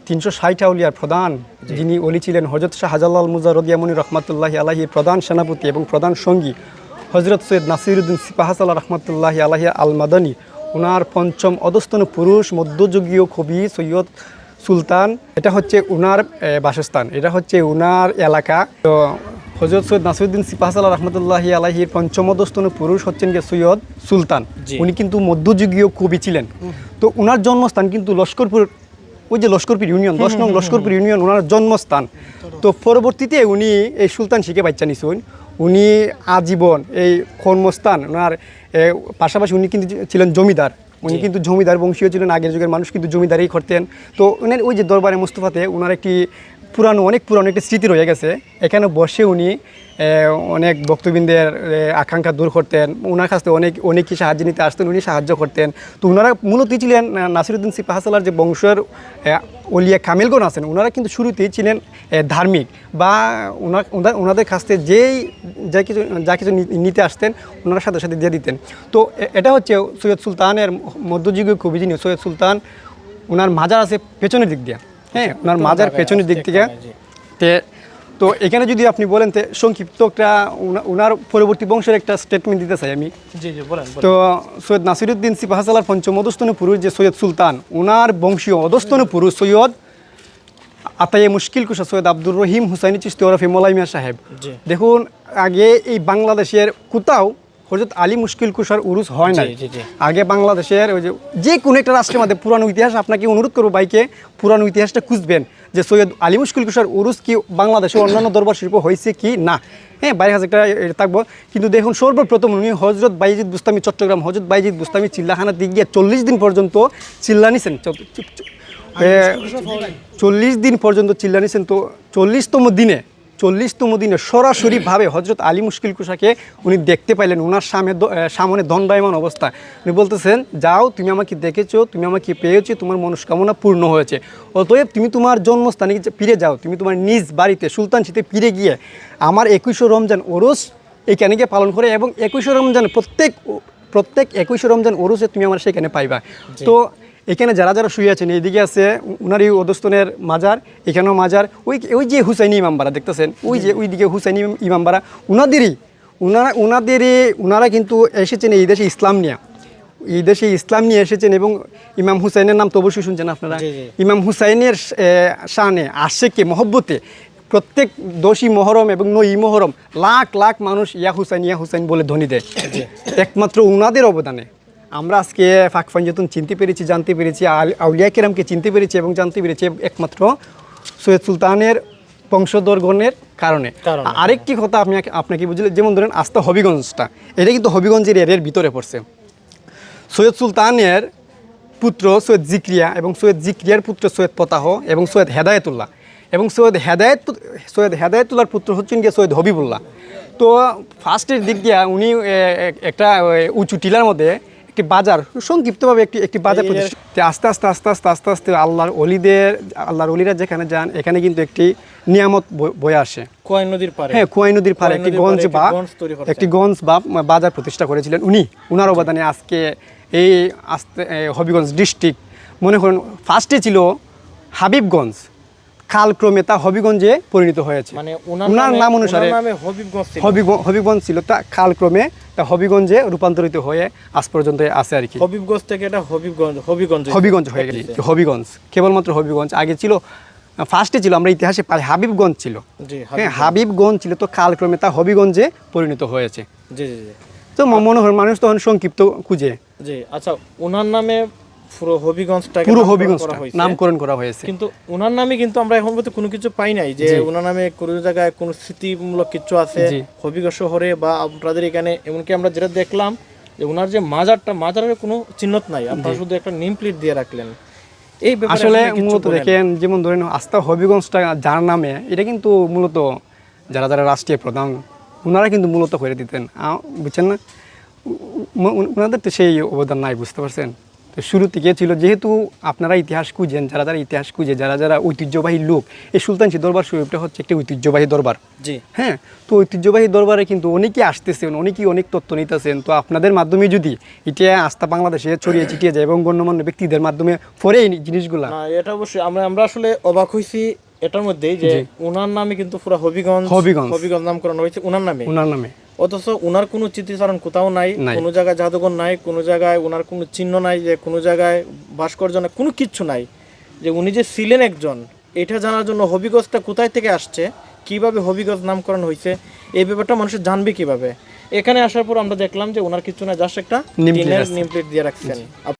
360 আউলিয়ার প্রধান যিনি ওলি ছিলেন হযরত শাহজালাল মুজাররদিয়ামনি রহমাতুল্লাহি আলাইহির প্রধান সেনাপতি এবং প্রধান সঙ্গী হযরত সৈয়দ নাসিরউদ্দিন সিপাহসালাহ রহমাতুল্লাহি আলাইহি আল মাদানী, ওনার পঞ্চম অধস্তন পুরুষ মধ্যযুগীয় কবি সৈয়দ সুলতান, এটা হচ্ছে ওনার বাসস্থান, এটা হচ্ছে ওনার এলাকা। তো হযরত সৈয়দ নাসিরউদ্দিন সিপাহসালাহ রহমাতুল্লাহি আলাইহির পঞ্চম অধস্তন পুরুষ হচ্ছেন গিয়ে সৈয়দ সুলতান। উনি কিন্তু মধ্যযুগীয় কবি ছিলেন। তো ওনার জন্মস্থান কিন্তু লস্করপুর, ওই যে লস্করপুর ইউনিয়ন, 10 নং লস্করপুর ইউনিয়ন ওনার জন্মস্থান। তো পরবর্তীতে উনি এই সুলতান শিখে বাচ্চা নিছেন, উনি আজীবন এই কর্মস্থান ওনার পাশাপাশি উনি কিন্তু ছিলেন জমিদার, উনি কিন্তু জমিদার বংশীয় ছিলেন, আগের যুগের মানুষ কিন্তু জমিদারি করতেন। তো উনার ওই যে দরবারে মুস্তফাতে ওনার একটি অনেক পুরানো একটি স্মৃতি রয়ে গেছে, এখানে বসে উনি অনেক ভক্তবৃন্দের আকাঙ্ক্ষা দূর করতেন, ওনার কাছ থেকে অনেকই সাহায্য নিতে আসতেন, উনি সাহায্য করতেন। তো ওনারা মূলত ছিলেন নাসিরউদ্দিন সিপাহসালার যে বংশের ওলিয়া কামেলগণ আছেন, ওনারা কিন্তু শুরুতেই ছিলেন ধার্মিক, বা ওনাদের কাছ থেকে যা কিছু নিতে আসতেন ওনারা সাথে সাথে দিয়ে দিতেন। তো এটা হচ্ছে সৈয়দ সুলতানের মধ্যযুগীয় কবি যিনি সৈয়দ সুলতান, ওনার মাজার আছে পেছনের দিক দিয়ে, হ্যাঁ ওনার মাজার পেছনের দিক থেকে। তো এখানে যদি আপনি বলেন তো সংক্ষিপ্ত একটা ওনার পরবর্তী বংশের একটা স্টেটমেন্ট দিতে চাই আমি। তো সৈয়দ নাসিরউদ্দিন সিপাহসালার পঞ্চম অধস্তন পুরুষ যে সৈয়দ সুলতান, ওনার বংশীয় অধস্তন পুরুষ সৈয়দ আতায়ে মুশকিল কুশা সৈয়দ আব্দুর রহিম হুসাইনি চিশতি ওরফে মৌলাই মিয়া সাহেব। দেখুন আগে এই বাংলাদেশের কোথাও হযরত আলী মুশকিল কুশার উরুস হয় না। আগে বাংলাদেশের ওই যে কোনো একটা রাষ্ট্রের মধ্যে পুরানো ইতিহাস, আপনাকে অনুরোধ করবো ভাইকে পুরানো ইতিহাসটা খুঁজবেন যে সৈয়দ আলী মুশকিল কুশার উরুস কি বাংলাদেশে অন্যান্য দরবার শিল্প হয়েছে কি না। হ্যাঁ, বাইরের কাছে একটা থাকবো, কিন্তু দেখুন সর্বপ্রথম উনি হজরত বাইজিদ বুস্তামি চট্টগ্রাম হজরত বাইজিদ বুস্তামি চিল্লাখানা দিক গিয়ে 40 দিন পর্যন্ত চিল্লা নিছেন, 40 দিন পর্যন্ত চিল্লা নিছেন। তো 40তম দিনে সরাসরিভাবে হজরত আলী মুশকিল কুশাকে উনি দেখতে পাইলেন, ওনার সামনে দণ্ডায়মান অবস্থা। উনি বলতেছেন, যাও তুমি আমাকে দেখেছো, তুমি আমাকে পেয়েছো, তোমার মনস্কামনা পূর্ণ হয়েছে, অতএব তুমি তোমার জন্মস্থানে ফিরে যাও, তুমি তোমার নিজ বাড়িতে সুলতানশিতে ফিরে গিয়ে আমার 21 রমজান ওরস এইখানে গিয়ে পালন করে, এবং 21 রমজান প্রত্যেক 21 রমজান ওরসে তুমি আমার সেখানে পাইবা। তো এখানে যারা যারা শুয়ে আছেন, এইদিকে আছে উনারই অধস্তনের মাজার, এখানেও মাজার, ওই যে হুসাইনি ইমামবাড়া দেখতেছেন, ওইদিকে হুসাইনি ইমামবাড়া, ওনারা কিন্তু এসেছেন এই দেশে ইসলাম নিয়ে এসেছেন। এবং ইমাম হুসাইনের নাম তো অবশ্যই শুনছেন আপনারা। ইমাম হুসাইনের শানে আশেকে মহব্বতে প্রত্যেক 10ই মহরম এবং 9ই মহরম লাখ লাখ মানুষ ইয়া হুসাইন বলে ধ্বনি দেয়। একমাত্র উনাদের অবদানে আমরা আজকে ফাঁকফাঞ্জতুন চিনতে পেরেছি, জানতে পেরেছি, আউলিয়া কেরামকে চিনতে পেরেছি এবং জানতে পেরেছি একমাত্র সৈয়দ সুলতানের বংশধরগণের কারণে। আরেকটি কথা আমি আপনাকে বুঝলে, যেমন ধরেন আস্থা হবিগঞ্জটা, এটা কিন্তু হবিগঞ্জের এর ভিতরে পড়ছে। সৈয়দ সুলতানের পুত্র সৈয়দ জিক্রিয়া এবং সৈয়দ জিক্রিয়ার পুত্র সৈয়দ পতাহ এবং সৈয়দ হেদায়েতুল্লাহ, এবং সৈয়দ হেদায়েতুল্লাহর পুত্র হচ্ছেন গিয়ে সৈয়দ হবিবুল্লাহ। তো ফার্স্টের দিক দিয়ে উনি একটা উঁচু টিলার মধ্যে একটি বাজার, সংক্ষিপ্তভাবে একটি বাজার প্রতিষ্ঠা। আস্তে আস্তে আল্লাহর অলিরা যেখানে যান, এখানে কিন্তু একটি নিয়ামত বয়ে আসে খোয়াই নদীর পাড়ে। হ্যাঁ, খোয়াই নদীর পাড়ে একটি গঞ্জ বা বাজার প্রতিষ্ঠা করেছিলেন উনি। উনার অবদানে আজকে এই হবিগঞ্জ ডিস্ট্রিক্ট, মনে করেন ফার্স্টে ছিল হাবিবগঞ্জ, কালক্রমে তা হবিগঞ্জে পরিণত হয়েছে। মানে ওনার নাম অনুসারে হবিগঞ্জ ছিল, তা কালক্রমে তা হবিগঞ্জে রূপান্তরিত হয়ে আজ পর্যন্ত আছে আর কি। হবিগঞ্জ থেকে এটা হবিগঞ্জ হয়ে গেছে। হবিগঞ্জ কেবলমাত্র হবিগঞ্জ, আগে ছিল ফার্স্টে ছিল আমরা ইতিহাসে পাই হাবিবগঞ্জ ছিল। হ্যাঁ, হাবিবগঞ্জ ছিল, তো কালক্রমে তা হবিগঞ্জে পরিণত হয়েছে। তো মনে হয় মানুষ তখন সংক্ষিপ্ত খুঁজে। আচ্ছা, ওনার নামে পুরো হবিগঞ্জটা নামকরণ করা হয়েছে, কিন্তু ওনার নামে কিন্তু আমরা এখন পর্যন্ত কোনো কিছু পাই নাই যে ওনার নামে কোনো জায়গায় কোনো স্মৃতিমূলক কিছু আছে হবিগঞ্জ শহরে বা আপনাদের এখানে। এমনকি আমরা যেটা দেখলাম যে ওনার যে মাজারের কোনো চিহ্নত নাই, আপনারা শুধু একটা নেম প্লেট দিয়ে রাখলেন। এই আসলে মূলত দেখেন, যেমন ধরেন আস্থা হবিগঞ্জটা যার নামে, এটা কিন্তু মূলত যারা রাষ্ট্রীয় প্রধান ওনারা কিন্তু মূলত করে দিতেন, বুঝছেন না? ওনাদের তো সেই অবদান নাই, বুঝতে পারছেন? তো শুরু থেকে ছিল, যেহেতু আপনারা ইতিহাস খুঁজেন, যারা যারা ইতিহাস খুঁজে, যারা যারা ঐতিহ্যবাহী লোক, এই সুলতানজি দরবার শরীফটা হচ্ছে একটি ঐতিহ্যবাহী দরবার। জি হ্যাঁ, তো ঐতিহ্যবাহী দরবারে কিন্তু অনেকেই আসতেছেন, অনেকেই অনেক তথ্য নিতেছেন। তো আপনাদের মাধ্যমে যদি এটা আস্থা বাংলাদেশে ছড়িয়ে ছিটিয়ে যায় এবং গণ্যমান্য ব্যক্তিদের মাধ্যমে পরে এই জিনিসগুলা, না এটা অবশ্যই আমরা আসলে অবাক হইছি এটার মধ্যেই যে ওনার নামে কিন্তু পুরো হবিগঞ্জ নামকরণ হয়েছে ওনার নামে, ওনার নামে। অথচ ওনার কোনো স্মৃতিচারণ কোথাও নাই, কোনো জায়গায় জাদুঘর নাই, কোনো জায়গায় ওনার কোনো চিহ্ন নাই, যে কোনো জায়গায় ভাস্কর্য নাই, কোনো কিচ্ছু নাই। যে উনি যে ছিলেন একজন, এটা জানার জন্য হবিগঞ্জটা কোথায় থেকে আসছে, কিভাবে হবিগঞ্জ নামকরণ হয়েছে, এই ব্যাপারটা মানুষ জানবে কিভাবে। এখানে আসার পর আমরা দেখলাম যে ওনার কিছু না, জাস্ট একটা টিনের নেম প্লেট দিয়ে রাখছেন।